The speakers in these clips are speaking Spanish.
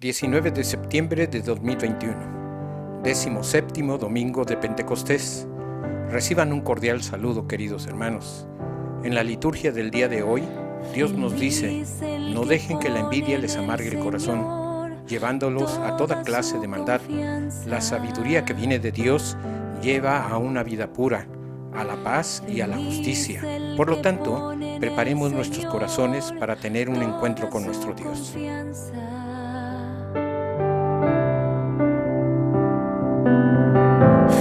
19 de septiembre de 2021, 17º domingo de Pentecostés. Reciban un cordial saludo, queridos hermanos. En la liturgia del día de hoy, Dios nos dice: no dejen que la envidia les amargue el corazón, llevándolos a toda clase de maldad. La sabiduría que viene de Dios lleva a una vida pura, a la paz y a la justicia. Por lo tanto, preparemos nuestros corazones para tener un encuentro con nuestro Dios.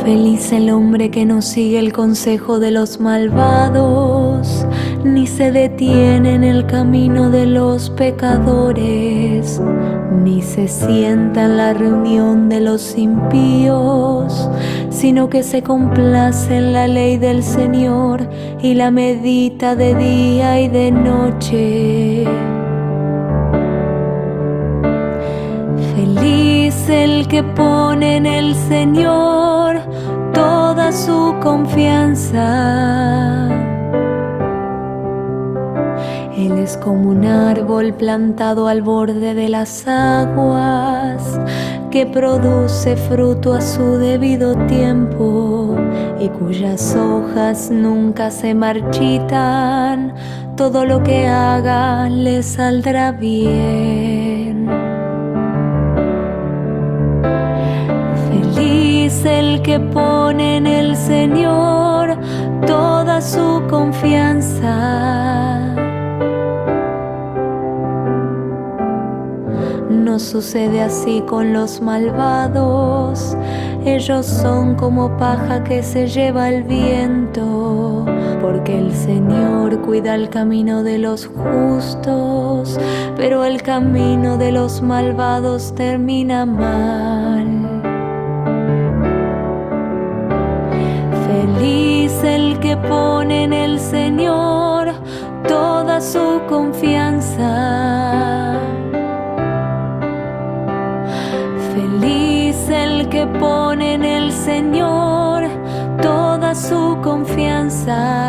Feliz el hombre que no sigue el consejo de los malvados, ni se detiene en el camino de los pecadores, ni se sienta en la reunión de los impíos, sino que se complace en la ley del Señor y la medita de día y de noche. Feliz el que pone en el Señor toda su confianza. Él es como un árbol plantado al borde de las aguas, que produce fruto a su debido tiempo y cuyas hojas nunca se marchitan. Todo lo que haga le saldrá bien. Feliz el que pone en el Señor toda su confianza. No sucede así con los malvados. Ellos son como paja que se lleva el viento, porque el Señor cuida el camino de los justos, pero el camino de los malvados termina mal. Feliz el que pone en el Señor toda su confianza. Feliz el que pone en el Señor toda su confianza.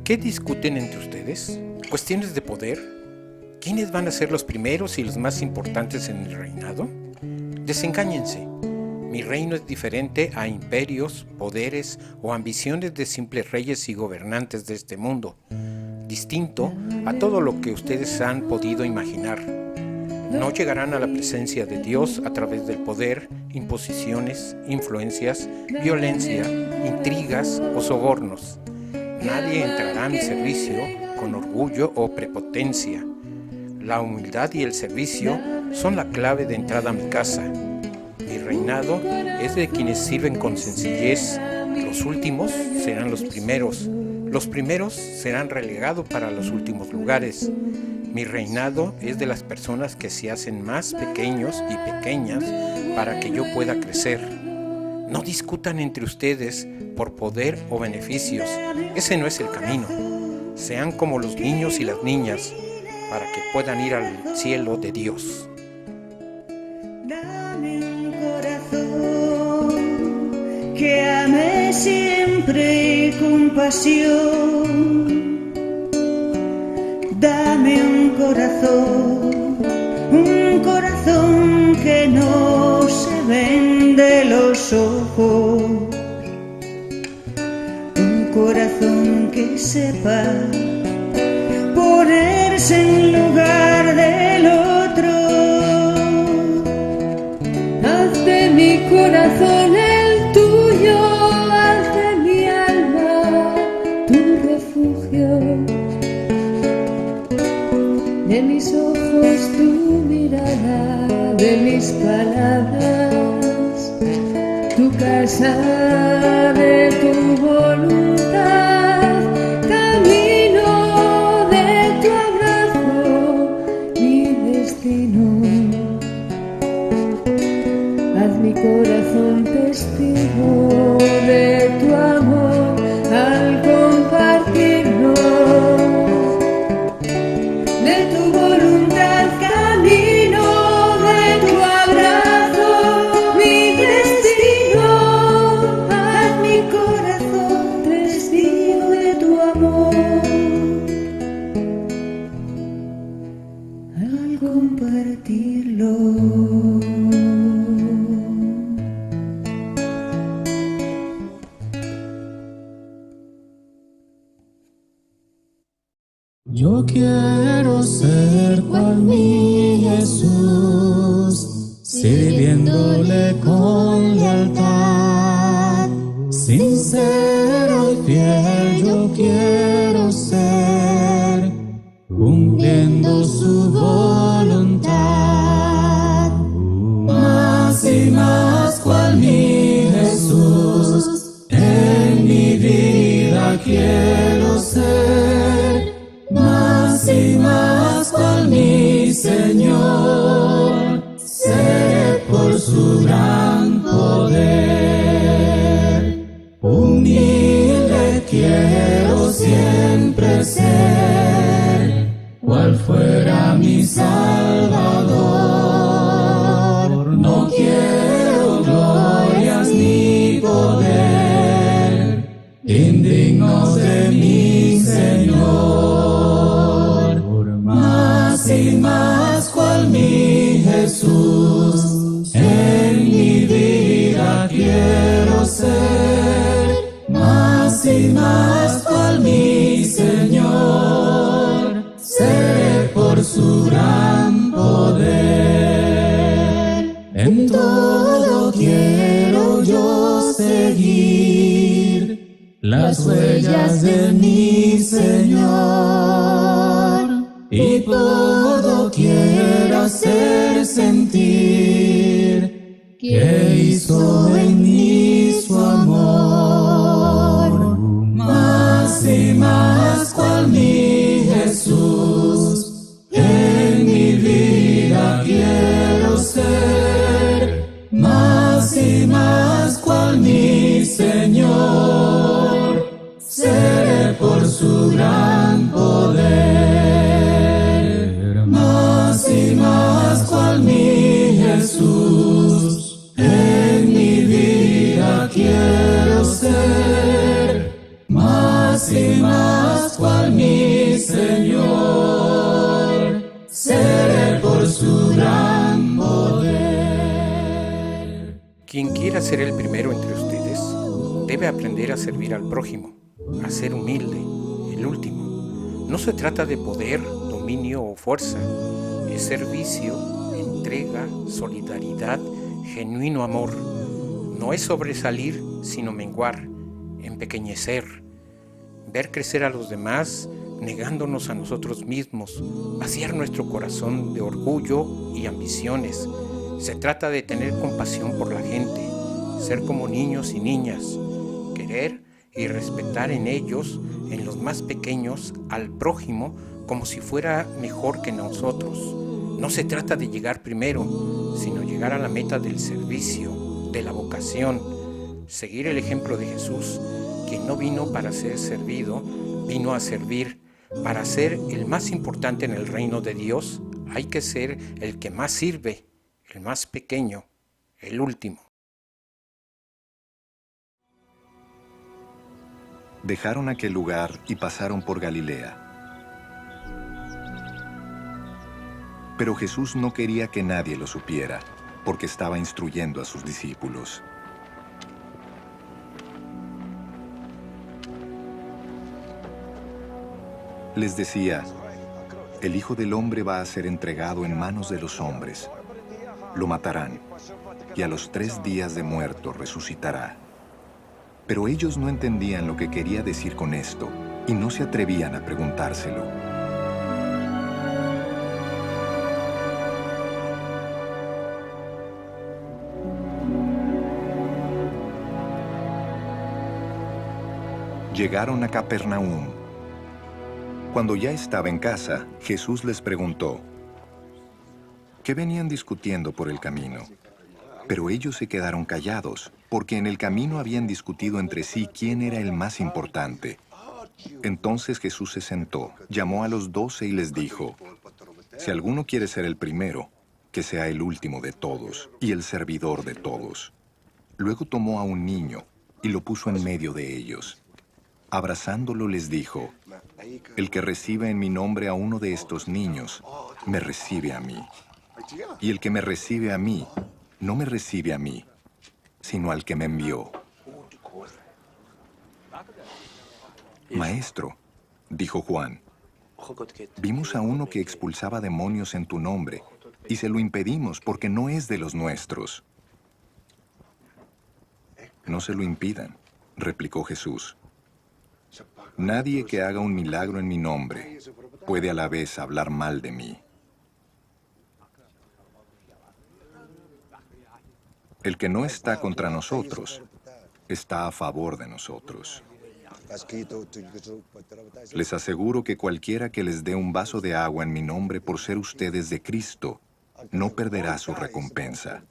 ¿Qué discuten entre ustedes? ¿Cuestiones de poder? ¿Quiénes van a ser los primeros y los más importantes en el reinado? Desengáñense. Mi reino es diferente a imperios, poderes o ambiciones de simples reyes y gobernantes de este mundo. Distinto a todo lo que ustedes han podido imaginar. No llegarán a la presencia de Dios a través del poder, imposiciones, influencias, violencia, intrigas o sobornos. Nadie entrará a mi servicio con orgullo o prepotencia. La humildad y el servicio son la clave de entrada a mi casa. Mi reinado es de quienes sirven con sencillez. Los últimos serán los primeros. Los primeros serán relegados para los últimos lugares. Mi reinado es de las personas que se hacen más pequeños y pequeñas para que yo pueda crecer. No discutan entre ustedes por poder o beneficios. Ese no es el camino. Sean como los niños y las niñas para que puedan ir al cielo de Dios. Dame un corazón que ame siempre con pasión. Dame un corazón que no se vende los ojos. Un corazón que sepa ponerse en lugar del otro. Haz de mi corazón el tuyo, haz de mi alma tu refugio, de mis ojos tu mirada, de mis palabras tu casa, de tu voluntad, camino de tu abrazo, mi destino. Haz mi corazón testigo de tu amor al compartirlo, de tu voluntad camino, de tu abrazo. compartirlo. Yo quiero ser cual mi Jesús, sirviéndole con lealtad. Sincero y fiel yo quiero ser, cumpliendo su voluntad. Más y más cual mi Jesús, en mi vida quiero ser. Más y más cual mi Señor, seré por su gran poder. Humilde quiero siempre ser, cual fuera mi Salvador. No quiero glorias ni poder, indignos de mi Señor. Más y más cual mi Jesús, en mi vida quiero ser. Más y más cual mi Señor, seré por su gran poder. En todo quiero yo seguir las huellas de mi Señor, y todo quiero hacer sentir que hizo en mí su amor. Más y más cual mi Jesús, en mi vida quiero ser. Más y más cual mi Señor, seré por su gran poder. Más y más cual mi Jesús, en mi vida quiero ser. Más y más cual mi Señor, seré por su gran poder. Quien quiera ser el primero entre ustedes debe aprender a servir al prójimo, a ser humilde, el último. No se trata de poder, dominio o fuerza. Es servicio, entrega, solidaridad, genuino amor. No es sobresalir, sino menguar, empequeñecer, ver crecer a los demás, negándonos a nosotros mismos, vaciar nuestro corazón de orgullo y ambiciones. Se trata de tener compasión por la gente, ser como niños y niñas, querer y respetar en ellos, en los más pequeños, al prójimo como si fuera mejor que nosotros. No se trata de llegar primero, sino llegar a la meta del servicio, de la vocación, seguir el ejemplo de Jesús, quien no vino para ser servido, vino a servir. Para ser el más importante en el reino de Dios, hay que ser el que más sirve, el más pequeño, el último. Dejaron aquel lugar y pasaron por Galilea. Pero Jesús no quería que nadie lo supiera, porque estaba instruyendo a sus discípulos. Les decía, el Hijo del Hombre va a ser entregado en manos de los hombres. Lo matarán, y a los 3 días de muerto resucitará. Pero ellos no entendían lo que quería decir con esto, y no se atrevían a preguntárselo. Llegaron a Capernaum. Cuando ya estaba en casa, Jesús les preguntó, ¿qué venían discutiendo por el camino? Pero ellos se quedaron callados, porque en el camino habían discutido entre sí quién era el más importante. Entonces Jesús se sentó, llamó a los 12 y les dijo, si alguno quiere ser el primero, que sea el último de todos y el servidor de todos. Luego tomó a un niño y lo puso en medio de ellos. Abrazándolo les dijo, el que reciba en mi nombre a uno de estos niños, me recibe a mí. Y el que me recibe a mí, no me recibe a mí, sino al que me envió. Maestro, dijo Juan, vimos a uno que expulsaba demonios en tu nombre, y se lo impedimos porque no es de los nuestros. No se lo impidan, replicó Jesús. Nadie que haga un milagro en mi nombre puede a la vez hablar mal de mí. El que no está contra nosotros, está a favor de nosotros. Les aseguro que cualquiera que les dé un vaso de agua en mi nombre por ser ustedes de Cristo, no perderá su recompensa.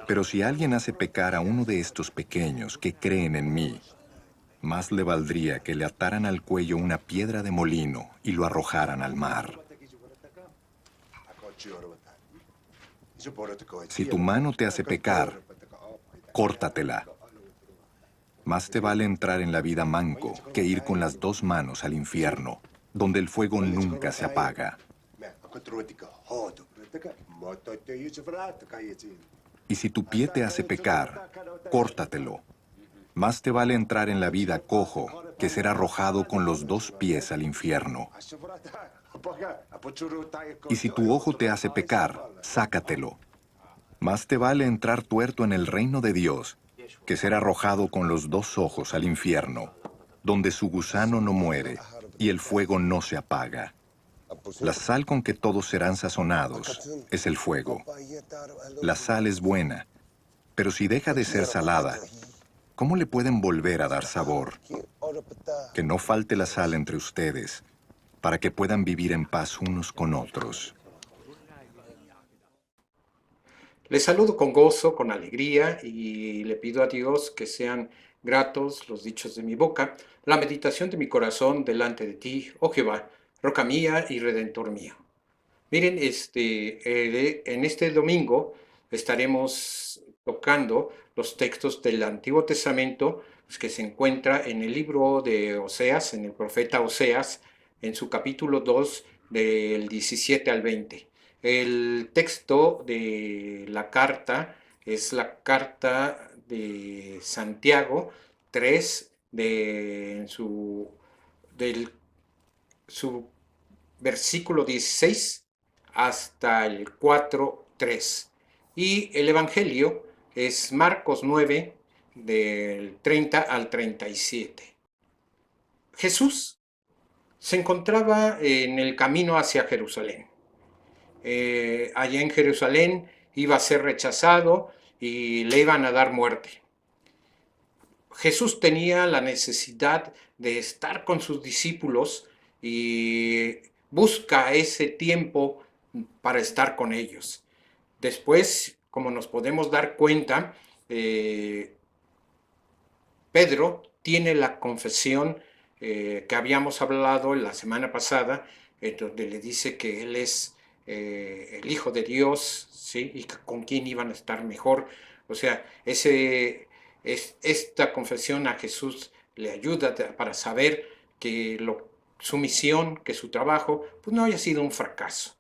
Pero si alguien hace pecar a uno de estos pequeños que creen en mí, más le valdría que le ataran al cuello una piedra de molino y lo arrojaran al mar. Si tu mano te hace pecar, córtatela. Más te vale entrar en la vida manco que ir con las dos manos al infierno, donde el fuego nunca se apaga. Y si tu pie te hace pecar, córtatelo. Más te vale entrar en la vida cojo que ser arrojado con los dos pies al infierno. Y si tu ojo te hace pecar, sácatelo. Más te vale entrar tuerto en el reino de Dios que ser arrojado con los dos ojos al infierno, donde su gusano no muere y el fuego no se apaga. La sal con que todos serán sazonados es el fuego. La sal es buena, pero si deja de ser salada, ¿cómo le pueden volver a dar sabor? Que no falte la sal entre ustedes, para que puedan vivir en paz unos con otros. Les saludo con gozo, con alegría, y le pido a Dios que sean gratos los dichos de mi boca, la meditación de mi corazón delante de ti, oh Jehová, roca mía y redentor mío. Miren, en este domingo estaremos tocando los textos del Antiguo Testamento, pues, que se encuentra en el libro de Oseas, en el profeta Oseas, en su capítulo 2, del 17 al 20. El texto de la carta es la carta de Santiago 3, del su versículo 16 hasta el 4:3. Y el Evangelio es Marcos 9, del 30 al 37. Jesús se encontraba en el camino hacia Jerusalén. Allá en Jerusalén iba a ser rechazado y le iban a dar muerte. Jesús tenía la necesidad de estar con sus discípulos y busca ese tiempo para estar con ellos. Después, como nos podemos dar cuenta, Pedro tiene la confesión que habíamos hablado la semana pasada, donde le dice que él es el Hijo de Dios, ¿sí? Y con quién iban a estar mejor. O sea, esta confesión a Jesús le ayuda para saber que su misión, que su trabajo, pues no haya sido un fracaso.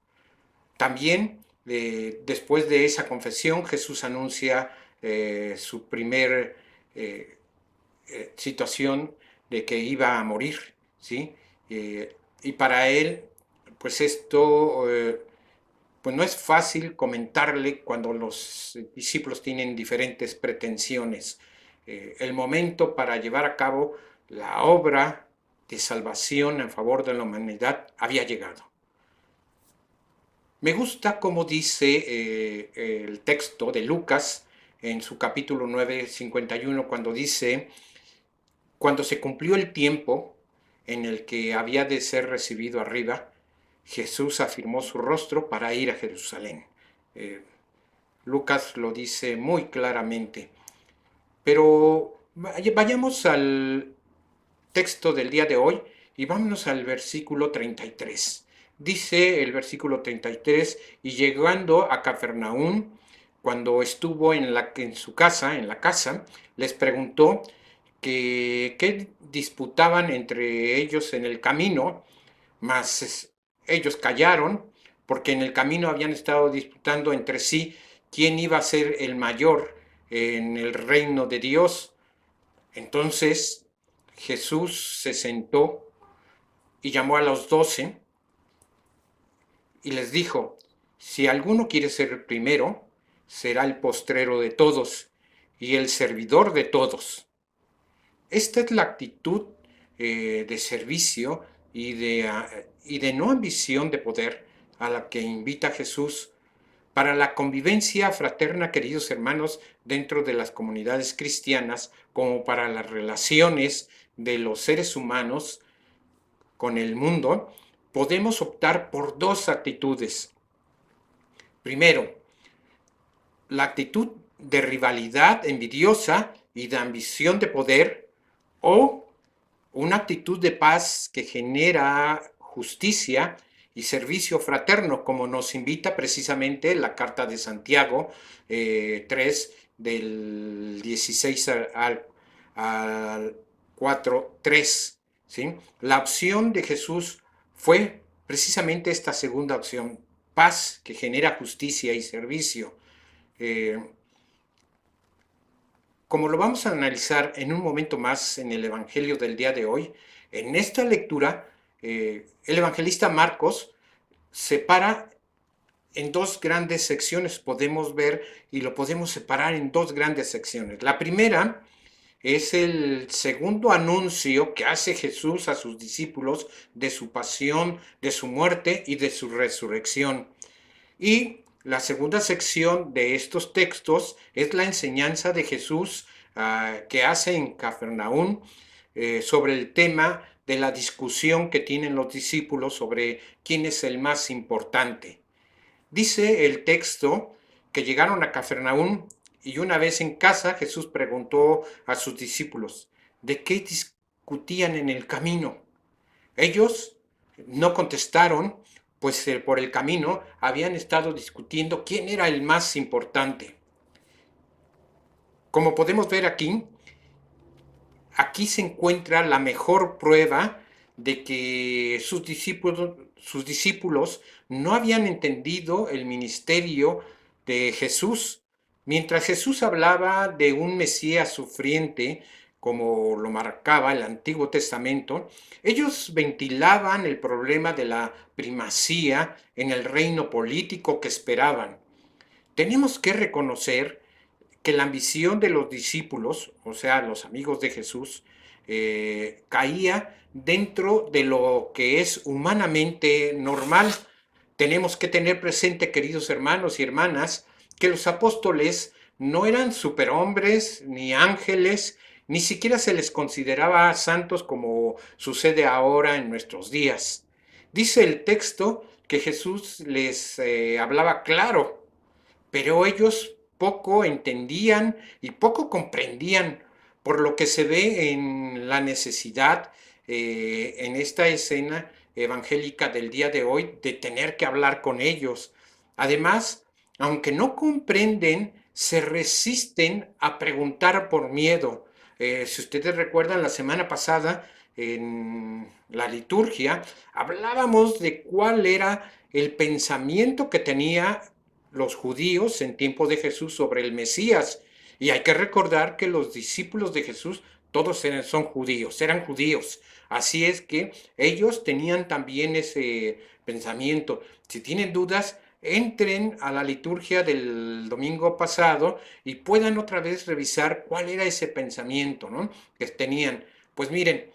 También, después de esa confesión, Jesús anuncia su primer situación de que iba a morir, ¿sí? Y para él, pues esto pues no es fácil comentarle cuando los discípulos tienen diferentes pretensiones. El momento para llevar a cabo la obra de salvación en favor de la humanidad había llegado. Me gusta como dice el texto de Lucas en su capítulo 9, 51, cuando dice: cuando se cumplió el tiempo en el que había de ser recibido arriba, Jesús afirmó su rostro para ir a Jerusalén. Lucas lo dice muy claramente. Pero vayamos al texto del día de hoy y vámonos al versículo 33. Dice el versículo 33: y llegando a Cafarnaúm, cuando estuvo en la casa, les preguntó: que disputaban entre ellos en el camino, mas ellos callaron, porque en el camino habían estado disputando entre sí quién iba a ser el mayor en el reino de Dios. Entonces Jesús se sentó y llamó a los 12 y les dijo: si alguno quiere ser el primero, será el postrero de todos y el servidor de todos. Esta es la actitud de servicio y de no ambición de poder a la que invita Jesús para la convivencia fraterna, queridos hermanos, dentro de las comunidades cristianas, como para las relaciones de los seres humanos con el mundo. Podemos optar por dos actitudes. Primero, la actitud de rivalidad envidiosa y de ambición de poder, o una actitud de paz que genera justicia y servicio fraterno, como nos invita precisamente la carta de Santiago 3, del 16 al 4, 3. ¿Sí? La opción de Jesús fue precisamente esta segunda opción: paz que genera justicia y servicio. Como lo vamos a analizar en un momento más en el Evangelio del día de hoy, en esta lectura, el evangelista Marcos separa en dos grandes secciones, podemos ver, y lo podemos separar en dos grandes secciones. La primera es el segundo anuncio que hace Jesús a sus discípulos de su pasión, de su muerte y de su resurrección. Y la segunda sección de estos textos es la enseñanza de Jesús que hace en Cafarnaúm sobre el tema de la discusión que tienen los discípulos sobre quién es el más importante. Dice el texto que llegaron a Cafarnaúm y una vez en casa Jesús preguntó a sus discípulos: ¿de qué discutían en el camino? Ellos no contestaron, pues por el camino habían estado discutiendo quién era el más importante. Como podemos ver aquí se encuentra la mejor prueba de que sus discípulos no habían entendido el ministerio de Jesús. Mientras Jesús hablaba de un Mesías sufriente, como lo marcaba el Antiguo Testamento, ellos ventilaban el problema de la primacía en el reino político que esperaban. Tenemos que reconocer que la ambición de los discípulos, o sea, los amigos de Jesús, caía dentro de lo que es humanamente normal. Tenemos que tener presente, queridos hermanos y hermanas, que los apóstoles no eran superhombres ni ángeles, ni siquiera se les consideraba santos como sucede ahora en nuestros días. Dice el texto que Jesús les hablaba claro, pero ellos poco entendían y poco comprendían, por lo que se ve en la necesidad en esta escena evangélica del día de hoy de tener que hablar con ellos. Además, aunque no comprenden, se resisten a preguntar por miedo. Si ustedes recuerdan, la semana pasada en la liturgia hablábamos de cuál era el pensamiento que tenía los judíos en tiempo de Jesús sobre el Mesías. Y hay que recordar que los discípulos de Jesús todos eran judíos. Así es que ellos tenían también ese pensamiento. Si tienen dudas, entren a la liturgia del domingo pasado y puedan otra vez revisar cuál era ese pensamiento, ¿no?, que tenían. Pues miren,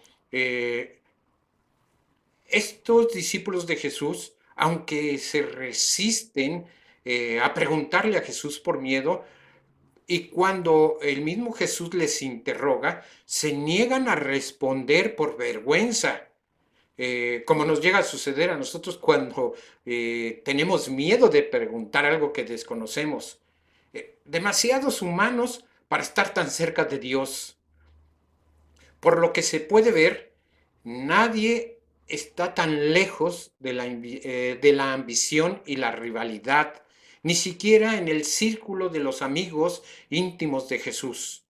estos discípulos de Jesús, aunque se resisten a preguntarle a Jesús por miedo, y cuando el mismo Jesús les interroga, se niegan a responder por vergüenza, como nos llega a suceder a nosotros cuando tenemos miedo de preguntar algo que desconocemos. Demasiados humanos para estar tan cerca de Dios. Por lo que se puede ver, nadie está tan lejos de la ambición y la rivalidad, ni siquiera en el círculo de los amigos íntimos de Jesús.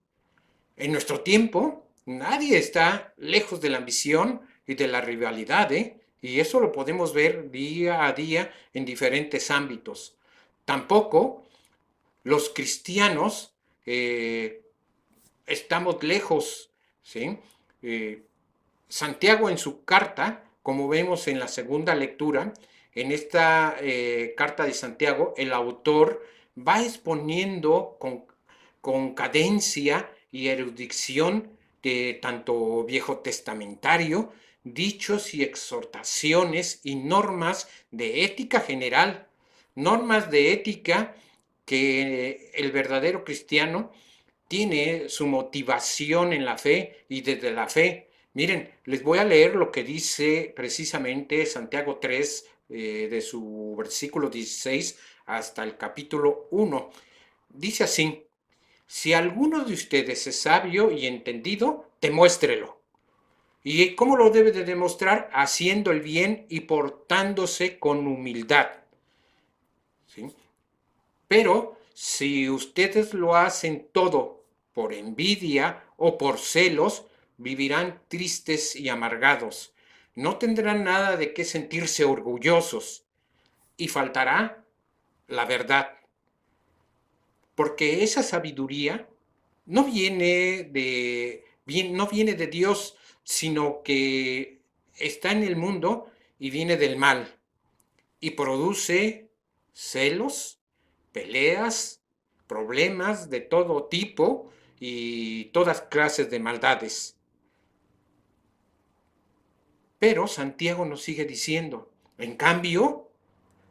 En nuestro tiempo, Nadie está lejos de la ambición y de la rivalidad, ¿eh? Y eso lo podemos ver día a día en diferentes ámbitos. Tampoco los cristianos estamos lejos, ¿sí? Eh, Santiago en su carta, como vemos en la segunda lectura, en esta carta de Santiago, el autor va exponiendo con cadencia y erudición de tanto viejo testamentario, dichos y exhortaciones y normas de ética general, normas de ética que el verdadero cristiano tiene su motivación en la fe y desde la fe. Miren, les voy a leer lo que dice precisamente Santiago 3, de su versículo 16 hasta el capítulo 1. Dice así: si alguno de ustedes es sabio y entendido, demuéstrelo. ¿Y cómo lo debe de demostrar? Haciendo el bien y portándose con humildad. ¿Sí? Pero si ustedes lo hacen todo por envidia o por celos, vivirán tristes y amargados. No tendrán nada de qué sentirse orgullosos y faltará la verdad. Porque esa sabiduría no viene de Dios, sino que está en el mundo y viene del mal y produce celos, peleas, problemas de todo tipo y todas clases de maldades. Pero Santiago nos sigue diciendo, en cambio,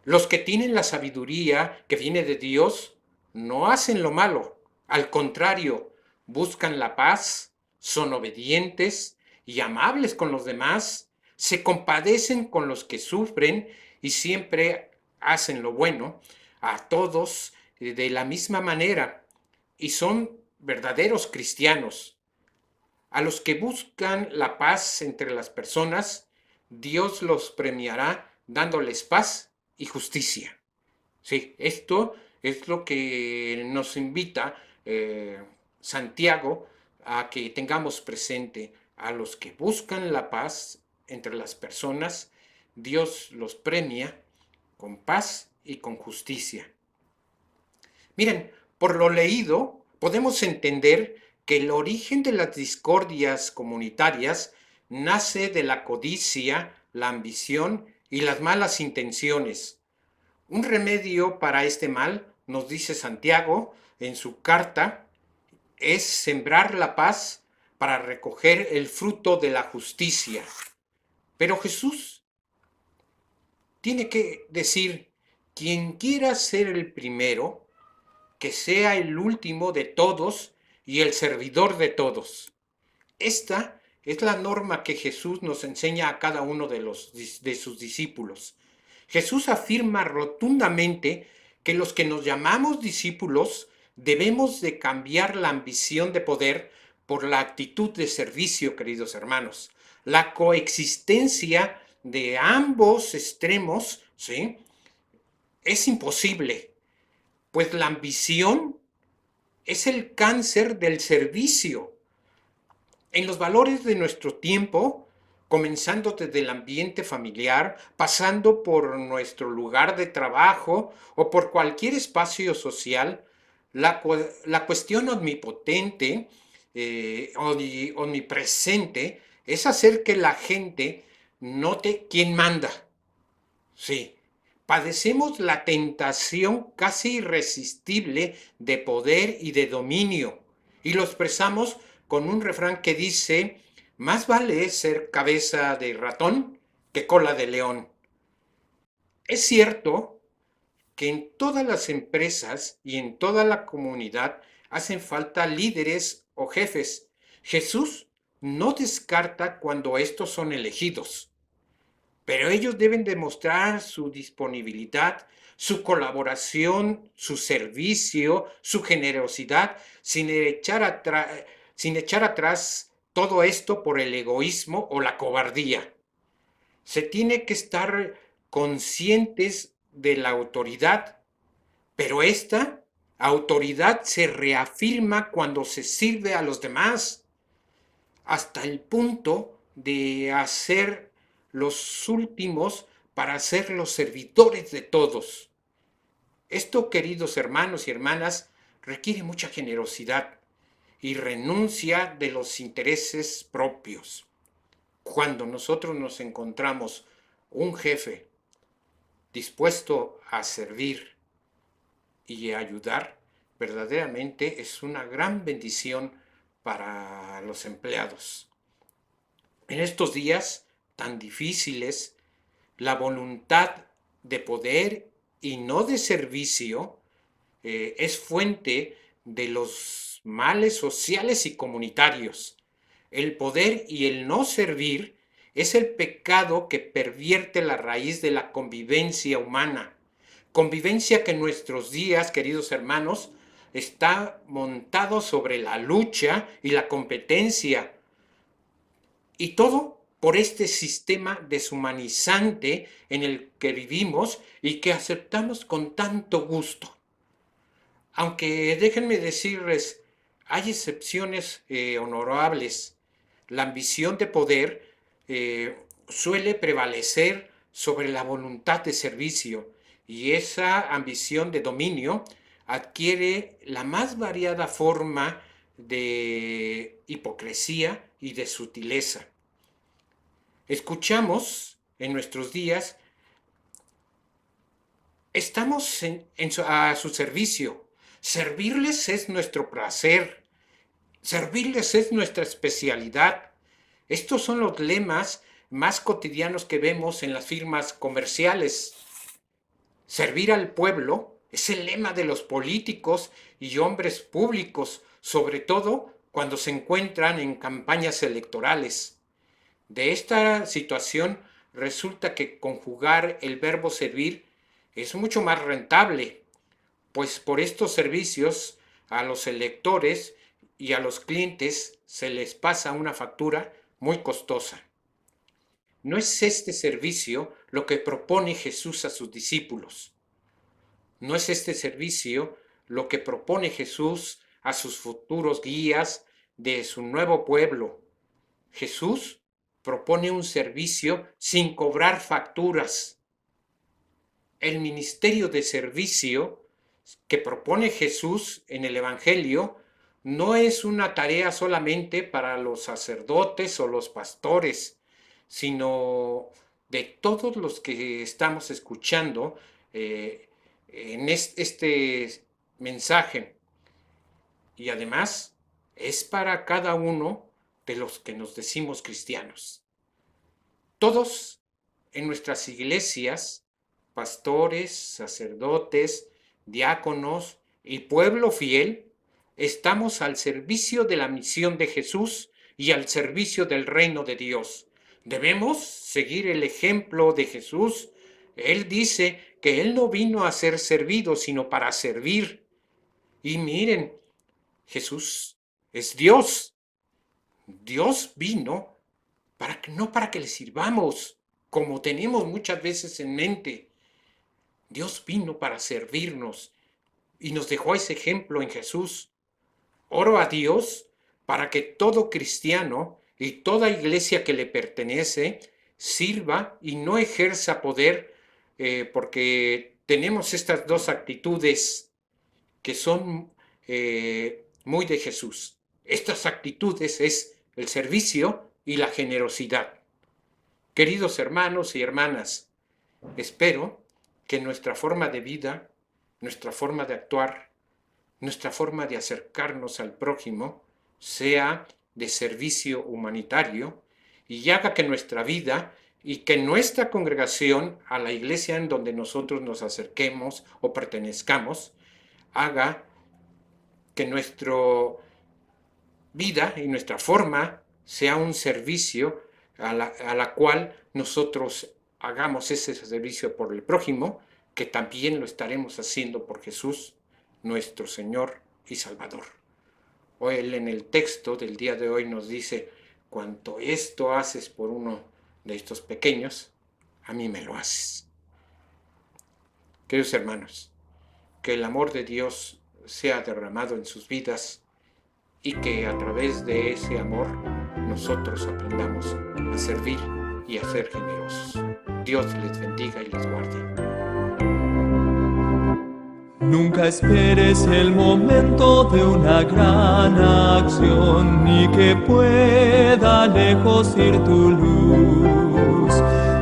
los que tienen la sabiduría que viene de Dios no hacen lo malo, al contrario, buscan la paz, son obedientes y amables con los demás, se compadecen con los que sufren y siempre hacen lo bueno a todos de la misma manera y son verdaderos cristianos. A los que buscan la paz entre las personas, Dios los premiará dándoles paz y justicia. Sí, esto es lo que nos invita Santiago a que tengamos presente. A los que buscan la paz entre las personas, Dios los premia con paz y con justicia. Miren, por lo leído, podemos entender que el origen de las discordias comunitarias nace de la codicia, la ambición y las malas intenciones. Un remedio para este mal, nos dice Santiago en su carta, es sembrar la paz para recoger el fruto de la justicia. Pero Jesús tiene que decir, quien quiera ser el primero, que sea el último de todos y el servidor de todos. Esta es la norma que Jesús nos enseña a cada uno de sus discípulos. Jesús afirma rotundamente que los que nos llamamos discípulos debemos de cambiar la ambición de poder por la actitud de servicio, queridos hermanos. La coexistencia de ambos extremos, ¿sí?, es imposible, pues la ambición es el cáncer del servicio. En los valores de nuestro tiempo, comenzando desde el ambiente familiar, pasando por nuestro lugar de trabajo o por cualquier espacio social, la cuestión omnipotente, omnipresente, es hacer que la gente note quién manda. Sí, padecemos la tentación casi irresistible de poder y de dominio, y lo expresamos con un refrán que dice, más vale ser cabeza de ratón que cola de león. Es cierto que en todas las empresas y en toda la comunidad hacen falta líderes o jefes. Jesús no descarta cuando estos son elegidos, pero ellos deben demostrar su disponibilidad, su colaboración, su servicio, su generosidad, sin echar atrás todo esto por el egoísmo o la cobardía. Se tiene que estar conscientes de la autoridad, pero esta autoridad se reafirma cuando se sirve a los demás. hasta el punto de hacer los últimos para ser los servidores de todos. Esto, queridos hermanos y hermanas, requiere mucha generosidad y renuncia de los intereses propios. Cuando nosotros nos encontramos un jefe dispuesto a servir y a ayudar, verdaderamente es una gran bendición para los empleados. En estos días tan difíciles, la voluntad de poder y no de servicio es fuente de los males sociales y comunitarios. El poder y el no servir es el pecado que pervierte la raíz de la convivencia humana. Convivencia que en nuestros días, queridos hermanos, está montado sobre la lucha y la competencia. Y todo por este sistema deshumanizante en el que vivimos y que aceptamos con tanto gusto. Aunque déjenme decirles, hay excepciones honorables. La ambición de poder suele prevalecer sobre la voluntad de servicio, y esa ambición de dominio adquiere la más variada forma de hipocresía y de sutileza. Escuchamos en nuestros días, estamos a su servicio, servirles es nuestro placer, servirles es nuestra especialidad. Estos son los lemas más cotidianos que vemos en las firmas comerciales. Servir al pueblo es el lema de los políticos y hombres públicos, sobre todo cuando se encuentran en campañas electorales. De esta situación resulta que conjugar el verbo servir es mucho más rentable, pues por estos servicios a los electores y a los clientes se les pasa una factura muy costosa. No es este servicio lo que propone Jesús a sus discípulos. No es este servicio lo que propone Jesús a sus futuros guías de su nuevo pueblo. Jesús propone un servicio sin cobrar facturas. El ministerio de servicio que propone Jesús en el Evangelio no es una tarea solamente para los sacerdotes o los pastores, sino de todos los que estamos escuchando en este mensaje. Y además es para cada uno de los que nos decimos cristianos. Todos en nuestras iglesias, pastores, sacerdotes, diáconos y pueblo fiel, estamos al servicio de la misión de Jesús y al servicio del reino de Dios. Debemos seguir el ejemplo de Jesús. Él dice que Él no vino a ser servido, sino para servir. Y miren, Jesús es Dios. Dios vino no para que le sirvamos, como tenemos muchas veces en mente. Dios vino para servirnos y nos dejó ese ejemplo en Jesús. Oro a Dios para que todo cristiano y toda iglesia que le pertenece sirva y no ejerza poder, porque tenemos estas dos actitudes que son muy de Jesús. Estas actitudes es el servicio y la generosidad. Queridos hermanos y hermanas, espero que nuestra forma de vida, nuestra forma de actuar, nuestra forma de acercarnos al prójimo sea de servicio humanitario y haga que nuestra vida y que nuestra congregación a la iglesia en donde nosotros nos acerquemos o pertenezcamos, haga que nuestra vida y nuestra forma sea un servicio a la cual nosotros hagamos ese servicio por el prójimo, que también lo estaremos haciendo por Jesús, nuestro Señor y Salvador. Él en el texto del día de hoy nos dice, cuanto esto haces por uno de estos pequeños, a mí me lo haces. Queridos hermanos, que el amor de Dios sea derramado en sus vidas y que a través de ese amor nosotros aprendamos a servir y a ser generosos. Dios les bendiga y les guarde. Nunca esperes el momento de una gran acción, ni que pueda lejos ir tu luz.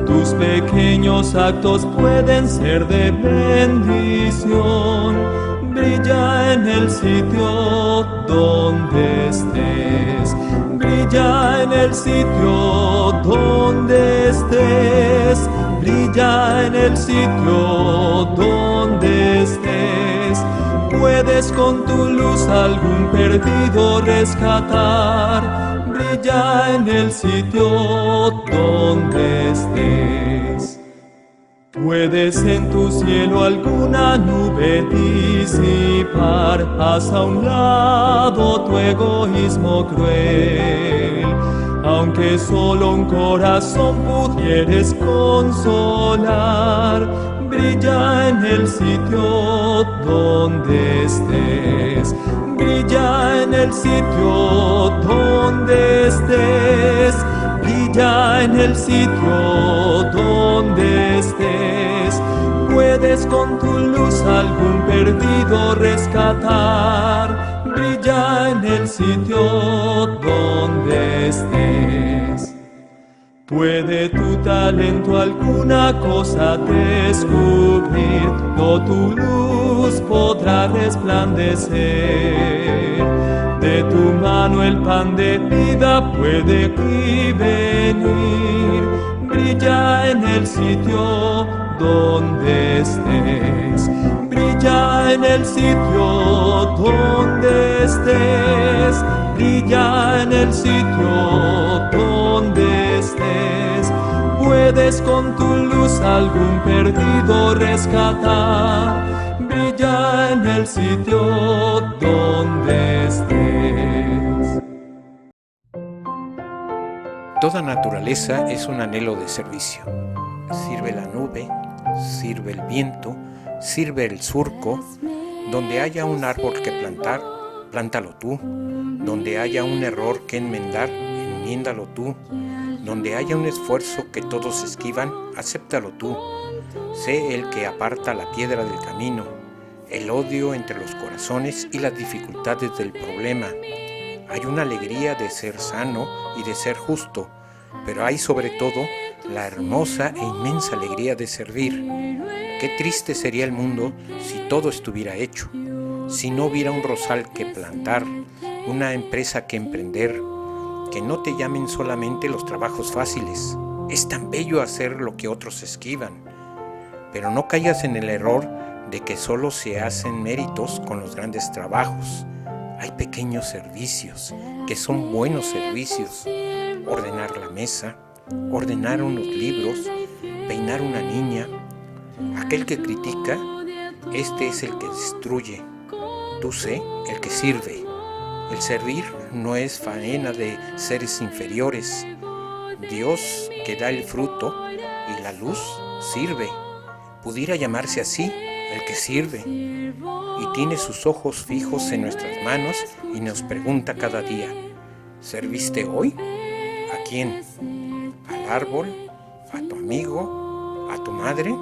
Tus pequeños actos pueden ser de bendición. Brilla en el sitio donde estés. Brilla en el sitio donde estés. Brilla en el sitio donde estés. Puedes con tu luz algún perdido rescatar. Brilla en el sitio donde estés. Puedes en tu cielo alguna nube disipar. Haz a un lado tu egoísmo cruel. Aunque solo un corazón pudieres consolar, brilla en el sitio donde estés. Brilla en el sitio donde estés. Brilla en el sitio donde estés. Puedes con tu luz algún perdido rescatar. Brilla en el sitio donde estés. Puede tu talento alguna cosa descubrir, no tu luz podrá resplandecer. De tu mano el pan de vida puede aquí venir. Brilla en el sitio donde estés. Brilla en el sitio donde estés. Brilla en el sitio donde estés. Puedes con tu luz algún perdido rescatar. Brilla en el sitio donde estés. Toda naturaleza es un anhelo de servicio. Sirve la nube, sirve el viento, sirve el surco. Donde haya un árbol que plantar, plántalo tú. Donde haya un error que enmendar, enmiéndalo tú. Donde haya un esfuerzo que todos esquivan, acéptalo tú. Sé el que aparta la piedra del camino, el odio entre los corazones y las dificultades del problema. Hay una alegría de ser sano y de ser justo, pero hay sobre todo la hermosa e inmensa alegría de servir. Qué triste sería el mundo si todo estuviera hecho, si no hubiera un rosal que plantar, una empresa que emprender, que no te llamen solamente los trabajos fáciles. Es tan bello hacer lo que otros esquivan, pero no caigas en el error de que solo se hacen méritos con los grandes trabajos. Hay pequeños servicios que son buenos servicios. Ordenar la mesa, ordenar unos libros, peinar una niña. Aquel que critica, este es el que destruye. Tú sé el que sirve. El servir no es faena de seres inferiores. Dios que da el fruto y la luz sirve. Pudiera llamarse así el que sirve. Y tiene sus ojos fijos en nuestras manos y nos pregunta cada día: ¿serviste hoy? ¿A quién? ¿Al árbol? ¿A tu amigo? ¿A tu madre?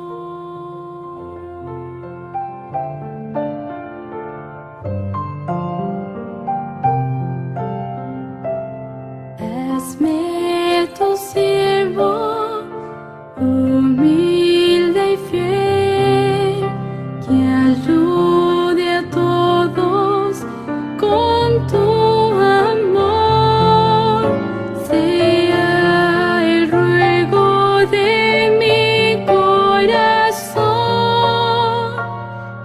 Hazme tu siervo, humilde y fiel, que ayude a todos con tu amor. Sea el ruego de mi corazón.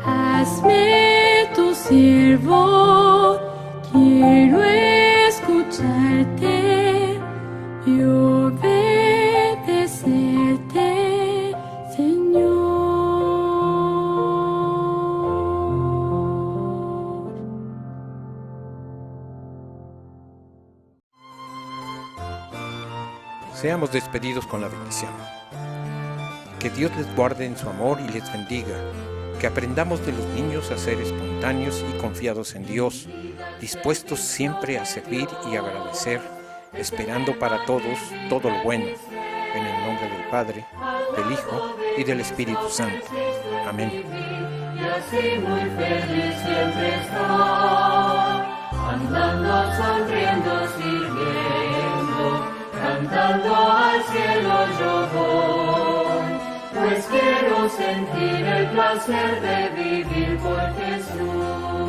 Hazme tu siervo, quiero escucharte y obedecerte, Señor. Seamos despedidos con la bendición. Que Dios les guarde en su amor y les bendiga. Que aprendamos de los niños a ser espontáneos y confiados en Dios, dispuestos siempre a servir y agradecer, esperando para todos todo lo bueno. En el nombre del Padre, del Hijo y del Espíritu Santo. Amén. Y así muy feliz siempre estar, andando, sonriendo, sirviendo, cantando al cielo yo voy, pues quiero sentir el placer de vivir por Jesús.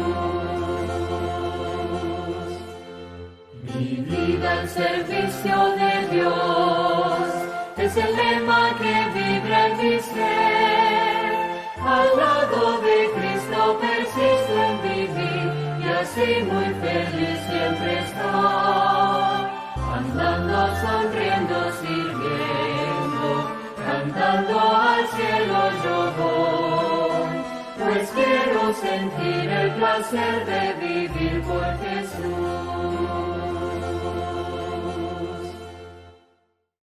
Mi vida al servicio de Dios es el lema que vibra en mi ser. Al lado de Cristo persisto en vivir y así muy feliz siempre estar, andando, sonriendo, sirviendo, cantando al cielo yo voy, pues quiero sentir el placer de vivir por Jesús.